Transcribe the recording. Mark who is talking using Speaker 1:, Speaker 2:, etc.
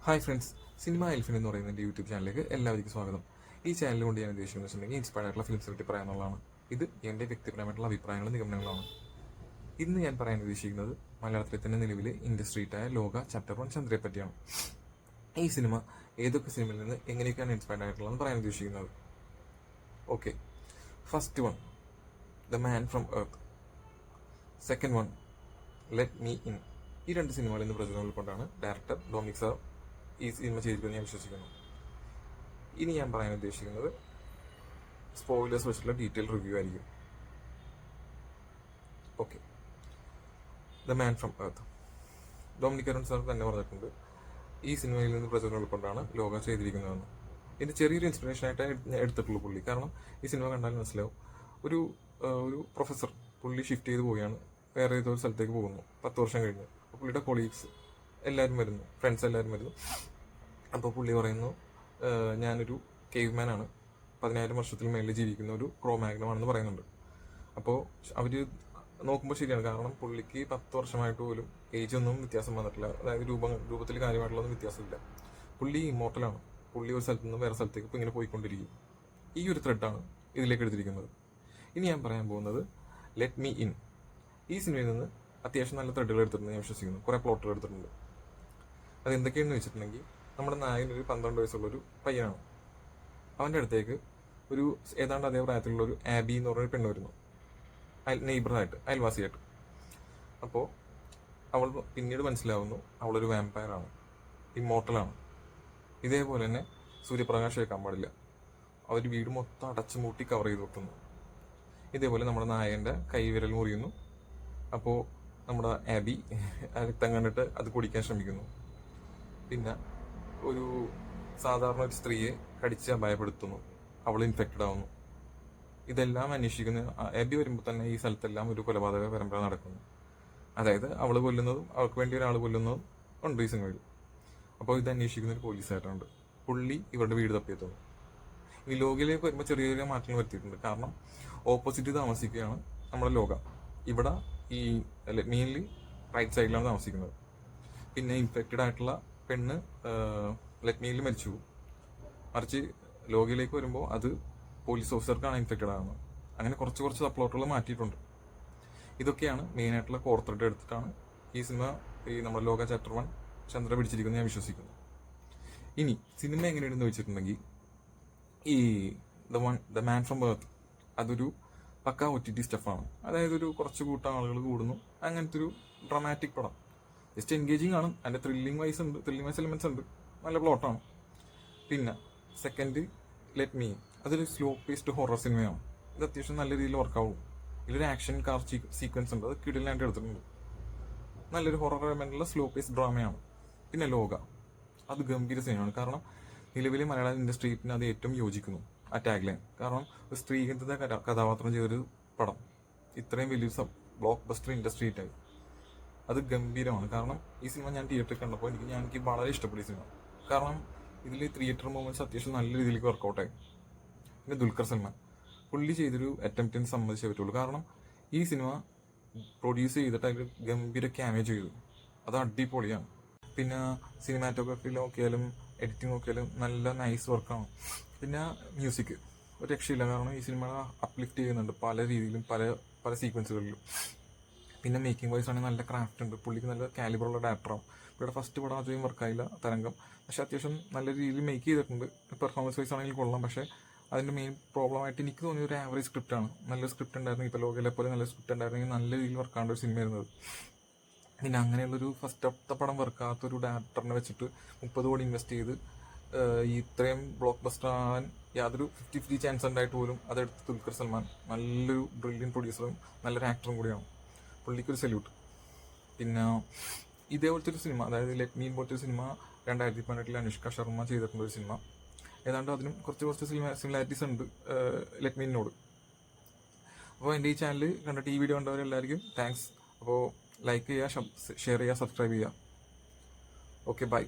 Speaker 1: Hi friends, cinema Elfin എന്ന് പറയുന്ന എൻ്റെ യൂട്യൂബ് ചാനലിലേക്ക് എല്ലാവർക്കും സ്വാഗതം. ഈ ചാനൽ കൊണ്ട് ഞാൻ ഉദ്ദേശിക്കുന്നത് വെച്ചിട്ടുണ്ടെങ്കിൽ ഇൻസ്പയർഡ് ആയിട്ടുള്ള ഫിലിംസിനെ പറ്റി പറയാനുള്ളതാണ്. ഇത് എൻ്റെ വ്യക്തിപരമായിട്ടുള്ള അഭിപ്രായങ്ങളും നിഗമനങ്ങളാണ്. ഇന്ന് ഞാൻ പറയാൻ ഉദ്ദേശിക്കുന്നത് മലയാളത്തിലെ തന്നെ നിലവിലെ ഇൻഡസ്ട്രീറ്റായ ലോക ചാപ്റ്റർ 1 ചന്ദ്രയെ പറ്റിയാണ്. ഈ സിനിമ ഏതൊക്കെ സിനിമയിൽ നിന്ന് എങ്ങനെയൊക്കെയാണ് ഇൻസ്പയർഡ് ആയിട്ടുള്ളതെന്ന് പറയാൻ ഉദ്ദേശിക്കുന്നത്. Okay, first one, the man from earth. Second one, let me in. ഈ രണ്ട് സിനിമകളിൽ നിന്ന് പ്രചോദനം ഉൾക്കൊണ്ടാണ് ഡയറക്ടർ ഡൊമിനിക് സാർ ഈ സിനിമ ചെയ്തിരിക്കുന്നത് ഞാൻ വിശ്വസിക്കുന്നു. ഇനി ഞാൻ പറയാൻ ഉദ്ദേശിക്കുന്നത് സ്പോയിലേഴ്സ് വെച്ചിട്ടുള്ള ഡീറ്റെയിൽ റിവ്യൂ ആയിരിക്കും. Okay, the man from earth. Dominic Arun sir തന്നെ പറഞ്ഞിട്ടുണ്ട് ഈ സിനിമയിൽ നിന്ന് പ്രചോദനം ഉൾക്കൊണ്ടാണ് ലോക ചെയ്തിരിക്കുന്നതെന്ന്. ഇതിൻ്റെ ചെറിയൊരു ഇൻസ്പിറേഷനായിട്ട് എടുത്തിട്ടുള്ളൂ പുള്ളി. കാരണം ഈ സിനിമ കണ്ടാൽ മനസ്സിലാവും, ഒരു ഒരു പ്രൊഫസർ പുള്ളി ഷിഫ്റ്റ് ചെയ്ത് പോവുകയാണ്, വേറെ ഏതോ സ്ഥലത്തേക്ക് പോകുന്നു 10 വർഷം കഴിഞ്ഞ്. അപ്പോൾ പുള്ളിയുടെ കൊളീഗ്സ് എല്ലാവരും വരുന്നു, ഫ്രണ്ട്സ് എല്ലാവരും വരുന്നു. അപ്പോൾ പുള്ളി പറയുന്നു, ഞാനൊരു കേവ് മാനാണ്, 10,000 വർഷത്തിൽ മേളിൽ ജീവിക്കുന്ന ഒരു ക്രോമാഗ്നമാണെന്ന് പറയുന്നുണ്ട്. അപ്പോൾ അവർ നോക്കുമ്പോൾ ശരിയാണ്, കാരണം പുള്ളിക്ക് 10 വർഷമായിട്ട് പോലും ഏജ് ഒന്നും വ്യത്യാസം വന്നിട്ടില്ല. അതായത് രൂപത്തിൽ കാര്യമായിട്ടുള്ളൊന്നും വ്യത്യാസമില്ല. പുള്ളി ഇമ്മോർട്ടലാണ്. പുള്ളി ഒരു സ്ഥലത്ത് നിന്ന് വേറെ സ്ഥലത്തേക്ക് ഇപ്പോൾ ഇങ്ങനെ പോയിക്കൊണ്ടിരിക്കും. ഈ ഒരു ത്രെഡാണ് ഇതിലേക്ക് എടുത്തിരിക്കുന്നത്. ഇനി ഞാൻ പറയാൻ പോകുന്നത് ലെറ്റ് മീ ഇൻ. ഈ സിനിമയിൽ നിന്ന് അത്യാവശ്യം നല്ല ത്രെഡുകൾ എടുത്തിട്ടുണ്ട് ഞാൻ വിശ്വസിക്കുന്നു. കുറേ പ്ലോട്ടുകൾ എടുത്തിട്ടുണ്ട്. അത് എന്തൊക്കെയാണെന്ന് വെച്ചിട്ടുണ്ടെങ്കിൽ, നമ്മുടെ നായകനൊരു 12 വയസ്സുള്ളൊരു പയ്യനാണ്. അവൻ്റെ അടുത്തേക്ക് ഒരു ഏതാണ്ട് അതേ പ്രായത്തിലുള്ളൊരു ആബി എന്ന് പറഞ്ഞൊരു പെണ്ണ് വരുന്നു, നെയ്ബറായിട്ട്, അയൽവാസിയായിട്ട്. അപ്പോൾ അവൾ പിന്നീട് മനസ്സിലാവുന്നു അവളൊരു വാമ്പയറാണ്, ഇമ്മോർട്ടലാണ്. ഇതേപോലെ തന്നെ സൂര്യപ്രകാശം ഏൽക്കാൻ പാടില്ല. അവർ വീട് മൊത്തം അടച്ചു മൂട്ടി കവർ ചെയ്ത് വെക്കുന്നു. ഇതേപോലെ നമ്മുടെ നായകൻ്റെ കൈവിരൽ മുറിയുന്നു. അപ്പോൾ നമ്മുടെ ആബി രക്തം കണ്ടിട്ട് അത് കുടിക്കാൻ ശ്രമിക്കുന്നു. പിന്നെ ഒരു സാധാരണ ഒരു സ്ത്രീയെ കടിച്ച് അപായപ്പെടുത്തുന്നു, അവൾ ഇൻഫെക്റ്റഡ് ആവുന്നു. ഇതെല്ലാം അന്വേഷിക്കുന്ന ആബി വരുമ്പോൾ തന്നെ ഈ സ്ഥലത്തെല്ലാം ഒരു കൊലപാതക പരമ്പര നടക്കുന്നു. അതായത് അവൾ കൊല്ലുന്നതും അവൾക്ക് വേണ്ടി ഒരാൾ കൊല്ലുന്നതും ഉണ്ട് ഈ സിനിമയിൽ. അപ്പോൾ ഇത് അന്വേഷിക്കുന്ന ഒരു പോലീസായിട്ടുണ്ട്. പുള്ളി ഇവരുടെ വീട് തപ്പിയെത്തുന്നു. ഈ ലോകയിലേക്ക് വരുമ്പോൾ ചെറിയ ചെറിയ മാറ്റങ്ങൾ വരുത്തിയിട്ടുണ്ട്. കാരണം ഓപ്പോസിറ്റ് താമസിക്കുകയാണ് നമ്മുടെ ലോക. ഇവിടെ ഈ മെയിൻലി റൈറ്റ് സൈഡിലാണ് താമസിക്കുന്നത്. പിന്നെ ഇൻഫെക്റ്റഡ് ആയിട്ടുള്ള പെണ്ണ് ലെറ്റ്മീനിൽ മരിച്ചു പോകും. മറിച്ച് ലോകയിലേക്ക് വരുമ്പോൾ അത് പോലീസ് ഓഫീസർക്കാണ് ഇൻഫെക്റ്റഡ് ആകുന്നത്. അങ്ങനെ കുറച്ച് സപ്ലോട്ടുകൾ മാറ്റിയിട്ടുണ്ട്. ഇതൊക്കെയാണ് മെയിനായിട്ടുള്ള കോർ ത്രെഡ് എടുത്തിട്ടാണ് ഈ സിനിമ, ഈ നമ്മുടെ ലോക ചാപ്റ്റർ 1 ചന്ദ്ര പിടിച്ചിരിക്കുന്നത് ഞാൻ വിശ്വസിക്കുന്നു. ഇനി സിനിമ എങ്ങനെയുണ്ടെന്ന് വെച്ചിട്ടുണ്ടെങ്കിൽ, ഈ ദ മാൻ ഫ്രം എർത്ത് അതൊരു പക്ക OTT സ്റ്റഫാണ്. അതായത് ഒരു കുറച്ച് കൂട്ടം ആളുകൾ കൂടുന്നു, അങ്ങനത്തെ ഒരു ഡ്രമാറ്റിക് പടം. ജസ്റ്റ് എൻഗേജിങ് ആണ്. അതിൻ്റെ ത്രില്ലിംഗ് വൈസ് എലിമെന്റ്സ് ഉണ്ട്, നല്ല പ്ലോട്ടാണ്. പിന്നെ സെക്കൻഡ്, ലെറ്റ് മീ, അതൊരു സ്ലോ പേസ്ഡ് ഹൊറർ സിനിമയാണ്. ഇത് അത്യാവശ്യം നല്ല രീതിയിൽ വർക്കാവും. ഇതിലൊരു ആക്ഷൻ കാർ സീക്വൻസ് ഉണ്ട്, അത് കിടിലായിട്ട് എടുത്തിട്ടുണ്ട്. നല്ലൊരു ഹൊറർ എലമെന്റുള്ള സ്ലോ പേസ്ഡ് ഡ്രാമയാണ്. പിന്നെ ലോക, അത് ഗംഭീര സിനിമയാണ്. കാരണം നിലവിലെ മലയാള ഇൻഡസ്ട്രീന് അത് ഏറ്റവും യോജിക്കുന്നു, ആ ടാഗ് ലൈൻ. കാരണം ഒരു സ്ത്രീകേന്ദ്രിത കഥാപാത്രം ചെയ്തൊരു പടം ഇത്രയും വലിയൊരു ബ്ലോക്ക് ബസ്റ്റർ ഇൻഡസ്ട്രിയിട്ടായി, അത് ഗംഭീരമാണ്. കാരണം ഈ സിനിമ ഞാൻ തിയേറ്ററിൽ കണ്ടപ്പോൾ എനിക്ക് വളരെ ഇഷ്ടപ്പെട്ടു ഈ സിനിമ. കാരണം ഇതിൽ തിയേറ്റർ മൂവ്മെന്റ്സ് അത്യാവശ്യം നല്ല രീതിയിലേക്ക് വർക്കൗട്ടായി. പിന്നെ ദുൽഖർ സൽമാൻ പുള്ളി ചെയ്തൊരു അറ്റംപ്റ്റിന് സമ്മതിച്ചേ പറ്റുള്ളൂ. കാരണം ഈ സിനിമ പ്രൊഡ്യൂസ് ചെയ്തിട്ട് അതിൽ ഗംഭീര ക്യാമേജ് ചെയ്തു, അത് അടിപൊളിയാണ്. പിന്നെ സിനിമാറ്റോഗ്രാഫി നോക്കിയാലും എഡിറ്റിംഗ് നോക്കിയാലും നല്ല നൈസ് വർക്കാണ്. പിന്നെ മ്യൂസിക് ഒരു രക്ഷയില്ല. കാരണം ഈ സിനിമ അപ്ലിഫ്റ്റ് ചെയ്യുന്നുണ്ട് പല രീതിയിലും, പല സീക്വൻസുകളിലും. പിന്നെ മേക്കിംഗ് വൈസ് ആണെങ്കിൽ നല്ല ക്രാഫ്റ്റ് ഉണ്ട്. പുള്ളിക്ക് നല്ല കാലിബറുള്ള ഡയറക്ടറാണ്. ഇവിടെ ഫസ്റ്റ് പടം അധികം വർക്കായില്ല, തരംഗം. പക്ഷെ അത്യാവശ്യം നല്ല രീതിയിൽ മേക്ക് ചെയ്തിട്ടുണ്ട്. പെർഫോമൻസ് വൈസ് ആണെങ്കിൽ കൊള്ളാം. പക്ഷേ അതിൻ്റെ മെയിൻ പ്രോബ്ലമായിട്ട് എനിക്ക് തോന്നിയ ഒരു ആവറേജ് സ്ക്രിപ്റ്റാണ്. നല്ലൊരു സ്ക്രിപ്റ്റ് ഉണ്ടായിരുന്നു, ഇപ്പോൾ ലോകയിലെ പോലെ നല്ല സ്ക്രിപ്റ്റ് ഉണ്ടായിരുന്നെങ്കിൽ നല്ല രീതിയിൽ വർക്കാണ്ട ഒരു സിനിമ ആയിരുന്നത്. പിന്നെ അങ്ങനെയുള്ളൊരു ഫസ്റ്റ് പടം വർക്കാത്തൊരു ഡയറക്ടറിനെ വെച്ചിട്ട് 30 കോടി ഇൻവെസ്റ്റ് ചെയ്ത് ഈ ഇത്രയും ബ്ലോക്ക് ബസ്റ്റർ ആവാൻ യാതൊരു 50-50 ചാൻസ് ഉണ്ടായിട്ട് പോലും അതെടുത്ത് ദുൽഖർ സൽമാൻ നല്ലൊരു ബ്രില്യൻ പ്രൊഡ്യൂസറും നല്ലൊരു ആക്ടറും കൂടിയാണ്. പുള്ളിക്കൊരു സല്യൂട്ട്. പിന്നെ ഇതേപോലത്തെ ഒരു സിനിമ, അതായത് ലെറ്റ് മീൻ പോലത്തെ ഒരു സിനിമ 2018 അനുഷ്ക ശർമ്മ ചെയ്തിട്ടുള്ള ഒരു സിനിമ. ഏതാണ്ട് അതിനും കുറച്ച് സിമിലാരിറ്റീസ് ഉണ്ട് ലെറ്റ് മീനിനോട്. അപ്പോൾ എൻ്റെ ഈ ചാനൽ കണ്ടിട്ട് ഈ വീഡിയോ കണ്ടവരെല്ലാവർക്കും താങ്ക്സ്. അപ്പോൾ ലൈക്ക് ചെയ്യുക, ഷെയർ ചെയ്യുക, സബ്സ്ക്രൈബ് ചെയ്യുക. Okay, by.